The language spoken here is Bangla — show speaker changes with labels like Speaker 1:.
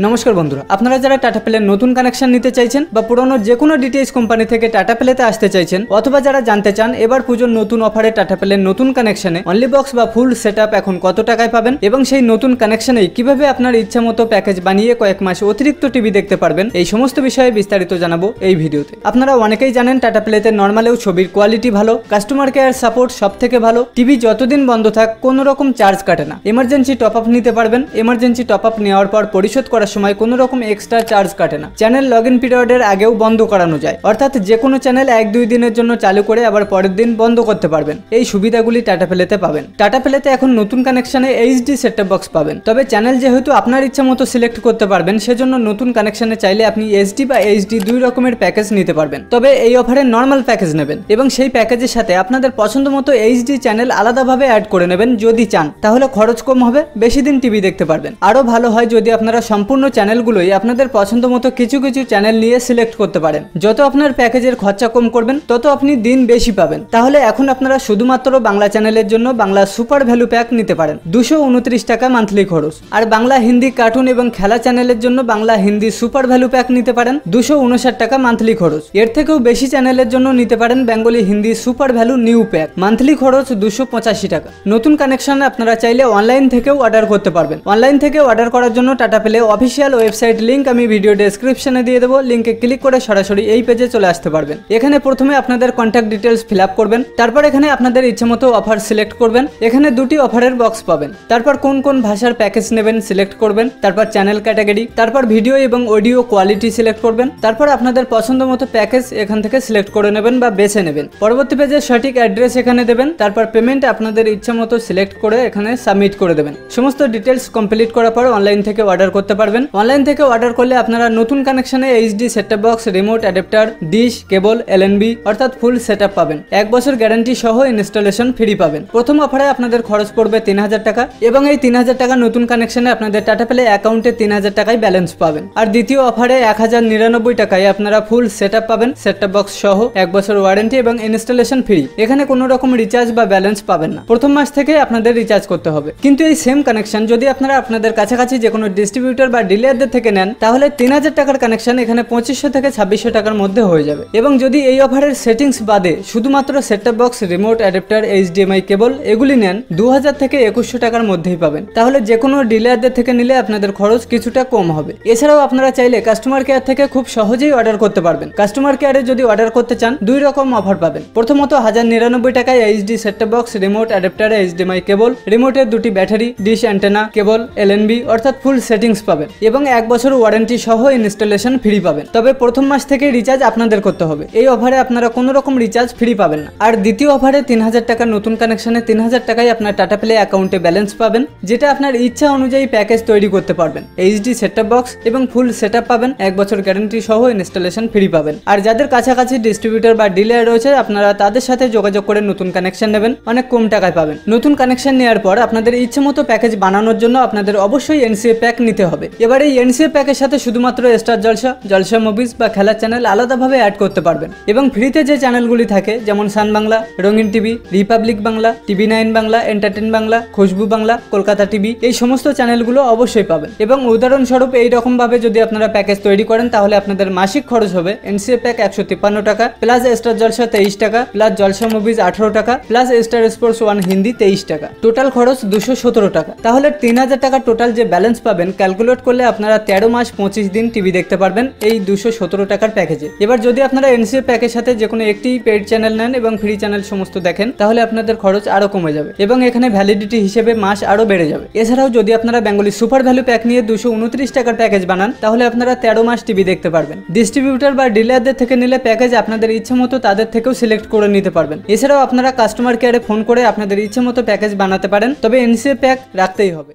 Speaker 1: নমস্কার বন্ধুরা, আপনারা যারা টাটা প্লের নতুন কানেকশন নিতে চাইছেন বা পুরনো যে কোনো ডিটিএইচ কোম্পানি থেকে টাটা প্লেতে আসতে চাইছেন, অথবা যারা জানতে চান এবার পুজোর নতুন অফারে টাটা প্লের নতুন কানেকশনে অনলি বক্স বা ফুল সেটআপ এখন কত টাকায় পাবেন এবং সেই নতুন কানেকশনেই কিভাবে আপনার ইচ্ছা মতো প্যাকেজ বানিয়ে কয়েক মাস অতিরিক্ত টিভি দেখতে পারবেন, এই সমস্ত বিষয়ে বিস্তারিত জানাবো এই ভিডিওতে। আপনারা অনেকেই জানেন টাটা প্লেতে নর্মালেও ছবির কোয়ালিটি ভালো, কাস্টমার কেয়ার সাপোর্ট সব থেকে ভালো, টিভি যতদিন বন্ধ থাক কোনো রকম চার্জ কাটে না, এমার্জেন্সি টপ আপ নিতে পারবেন, এমার্জেন্সি টপ আপ নেওয়ার পর পরিশোধ করার সময় কোনো রকম এক্সট্রা চার্জ কাটে না, চ্যানেল লগ ইন পিরিয়ডের আগেও বন্ধ করানো যায়, অর্থাৎ যে কোনো চ্যানেল 1-2 দিনের জন্য চালু করে আবার পরের দিন বন্ধ করতে পারবেন। এই সুবিধাগুলি টাটা প্লেতে পাবেন। টাটা প্লেতে এখন নতুন কানেকশনে এইচডি সেটটপ বক্স পাবেন, তবে চ্যানেল যেহেতু আপনার ইচ্ছা মতো সিলেক্ট করতে পারবেন, সেজন্য নতুন কানেকশনে চাইলে আপনি এসডি বা এইচডি দুই রকমের প্যাকেজ নিতে পারবেন। তবে এই অফারে নর্মাল প্যাকেজ নেবেন এবং সেই প্যাকেজের সাথে আপনাদের পছন্দ মতো এইচডি চ্যানেল আলাদাভাবে অ্যাড করে নেবেন যদি চান, তাহলে খরচ কম হবে, বেশি দিন টিভি দেখতে পারবেন। আরো ভালো হয় যদি আপনারা সম্পূর্ণ চ্যানেলগুলোই আপনাদের পছন্দ মতো কিছু কিছু চ্যানেল নিয়ে সিলেক্ট করতে পারেন। যত আপনার প্যাকেজের খরচা কম করবেন তত আপনি দিন বেশি পাবেন। তাহলে এখন আপনারা শুধুমাত্র বাংলা চ্যানেলের জন্য বাংলা সুপার ভ্যালু প্যাক নিতে পারেন, 229 টাকা মান্থলি খরচ। আর বাংলা হিন্দি কার্টুন এবং খেলা চ্যানেলের জন্য Bangla Hindi super value pack নিতে পারেন, 259 টাকা মান্থলি খরচ। এর থেকেও বেশি চ্যানেলের জন্য নিতে পারেন Bengali Hindi super value new pack, monthly খরচ 285 টাকা। নতুন কানেকশনে আপনারা চাইলে অনলাইন থেকেও অর্ডার করতে পারবেন। অনলাইন থেকে অর্ডার করার জন্য tata play official website link আমি ভিডিও ডেসক্রিপশনে দিয়ে দেবো, লিংকে ক্লিক করে সরাসরি এই পেজে চলে আসতে পারবেন। এখানে প্রথমে আপনাদের কন্ট্যাক্ট ডিটেলস ফিল আপ করবেন, তারপর এখানে আপনাদের ইচ্ছেমতো অফার সিলেক্ট করবেন। এখানে দুটি অফারের বক্স পাবেন, তারপর কোন কোন ভাষার প্যাকেজ নেবেন সিলেক্ট করবেন, তারপর চ্যানেল ক্যাটাগরি, তারপর ভিডিও এবং অডিও কোয়ালিটি সিলেক্ট করবেন, তারপর আপনাদের পছন্দ মতো প্যাকেজ এখান থেকে সিলেক্ট করে নেবেন বা বেছে নেবেন। পরবর্তী পেজে সঠিক অ্যাড্রেস এখানে দেবেন, তারপর পেমেন্ট আপনাদের ইচ্ছা মতো সিলেক্ট করে এখানে সাবমিট করে দেবেন। সমস্ত ডিটেলস কমপ্লিট করার পর অনলাইন থেকে অর্ডার করতে পারবেন। অনলাইন থেকে অর্ডার করলে আপনারা নতুন কানেকশনে HD set top box, remote adapter, dish, cable, LNB অর্থাৎ ফুল সেটআপ পাবেন। 1 বছর গ্যারান্টি সহ ইনস্টলেশন ফ্রি পাবেন। প্রথম অফারে আপনাদের খরচ পড়বে 3000 টাকা এবং এই 3000 টাকা নতুন কানেকশনে আপনাদের টাটা প্লে অ্যাকাউন্টে 3000 টাকায় ব্যালেন্স পাবেন। আর দ্বিতীয় অফারে 1099 টাকায় আপনারা ফুল সেটআপ পাবেন, সেটটপ বক্স সহ 1 বছর ওয়ারেন্টি এবং ইনস্টলেশন ফ্রি। এখানে কোনো রকম রিচার্জ বা ব্যালেন্স পাবেন না, প্রথম মাস থেকে আপনাদের রিচার্জ করতে হবে। কিন্তু এই সেম কানেকশন যদি আপনারা আপনাদের কাছাকাছি যে কোনো ডিস্ট্রিবিউটর বা ডিলারদের থেকে নেন, তাহলে 3000 টাকার কানেকশন এখানে 2500 থেকে 2600 টাকার মধ্যে হয়ে যাবে। এবং যদি এই অফারের সেটিংস বাদে শুধুমাত্র set-top box, remote adapter, HDMI কেবল এগুলি নেন, 2000 থেকে 2100 টাকার মধ্যেই পাবেন। তাহলে যে কোনো ডিলারদের থেকে নিলে আপনাদের খরচ কিছুটা কম হবে। এছাড়াও আপনারা চাইলে কাস্টমার কেয়ার থেকে খুব সহজেই অর্ডার করতে পারবেন। কাস্টমার কেয়ারে যদি অর্ডার করতে চান দুই রকম অফার পাবেন। প্রথমত 1099 টাকায় HD set top box, remote adapter, HDMI cable, রিমোটের দুটি battery, dish antenna, cable, LNB অর্থাৎ ফুল সেটিংস পাবেন এবং 1 বছর ওয়ারেন্টি সহ ইনস্টলেশন ফ্রি পাবেন। তবে প্রথম মাস থেকে রিচার্জ আপনাদের করতে হবে। এই অফারে আপনারা কোনো রকম রিচার্জ ফ্রি পাবেন না। আর দ্বিতীয় অফারে 3000 টাকার নতুন কানেকশনে 3000 টাকায় আপনার টাটা প্লে অ্যাকাউন্টে ব্যালেন্স পাবেন, যেটা আপনার ইচ্ছা অনুযায়ী প্যাকেজ তৈরি করতে পারবেন। এইচডি সেটটপ বক্স এবং ফুল সেটআপ পাবেন, 1 বছর গ্যারান্টি সহ ইনস্টলেশন ফ্রি পাবেন। আর যাদের কাছাকাছি ডিস্ট্রিবিউটর বা ডিলার রয়েছে, আপনারা তাদের সাথে যোগাযোগ করে নতুন কানেকশন নেবেন, অনেক কম টাকায় পাবেন। নতুন কানেকশন নেওয়ার পর আপনাদের ইচ্ছে মতো প্যাকেজ বানানোর জন্য আপনাদের অবশ্যই এনসিএ প্যাক নিতে হবে। এবার এই এনসিএ প্যাকের সাথে শুধুমাত্র স্টার জলসা, জলসা মুভিজ বা খেলার চ্যানেল আলাদাভাবে অ্যাড করতে পারবেন এবং ফ্রিতে যে চ্যানেলগুলি থাকে যেমন Sun Bangla, Rongeen TV, Republic Bangla, TV nine Bangla, enter ten Bangla, Khushboo Bangla, Kolkata TV, এই সমস্ত চ্যানেলগুলো অবশ্যই পাবেন। এবং উদাহরণস্বরূপ এই রকম ভাবে যদি আপনারা প্যাকেজ তৈরি করেন, তাহলে আপনাদের মাসিক খরচ হবে এনসিএ প্যাক 153 টাকা, প্লাস স্টার জলসা 23 টাকা, প্লাস জলসা মুভিজ 18 টাকা, প্লাস স্টার স্পোর্টস 1 হিন্দি 23 টাকা, টোটাল খরচ 217 টাকা। তাহলে 3000 টাকা টোটাল যে ব্যালেন্স পাবেন ক্যালকুলেট করলে আপনারা 13 মাস 25 দিন টিভি দেখতে পারবেন এই 217 টাকার প্যাকেজে। এবার যদি আপনারা এনসিএ প্যাকের সাথে যে কোনো একটি পেইড চ্যানেল নেন এবং ফ্রি চ্যানেল সমস্ত দেখেন, তাহলে আপনাদের খরচ আরো কমে যাবে এবং এখানে ভ্যালিডিটি হিসেবে মাস আরো বেড়ে যাবে। এছাড়াও যদি আপনারা বেঙ্গলি সুপার ভ্যালু প্যাক নিয়ে 229 টাকার প্যাকেজ বানান, তাহলে আপনারা 13 মাস টিভি দেখতে পারবেন। ডিস্ট্রিবিউটর বা ডিলারদের থেকে নিলে প্যাকেজ আপনাদের ইচ্ছে মতো তাদের থেকেও সিলেক্ট করে নিতে পারবেন। এছাড়াও আপনারা কাস্টমার কেয়ারে ফোন করে আপনাদের ইচ্ছে মতো প্যাকেজ বানাতে পারেন, তবে এনসিএ প্যাক রাখতেই হবে।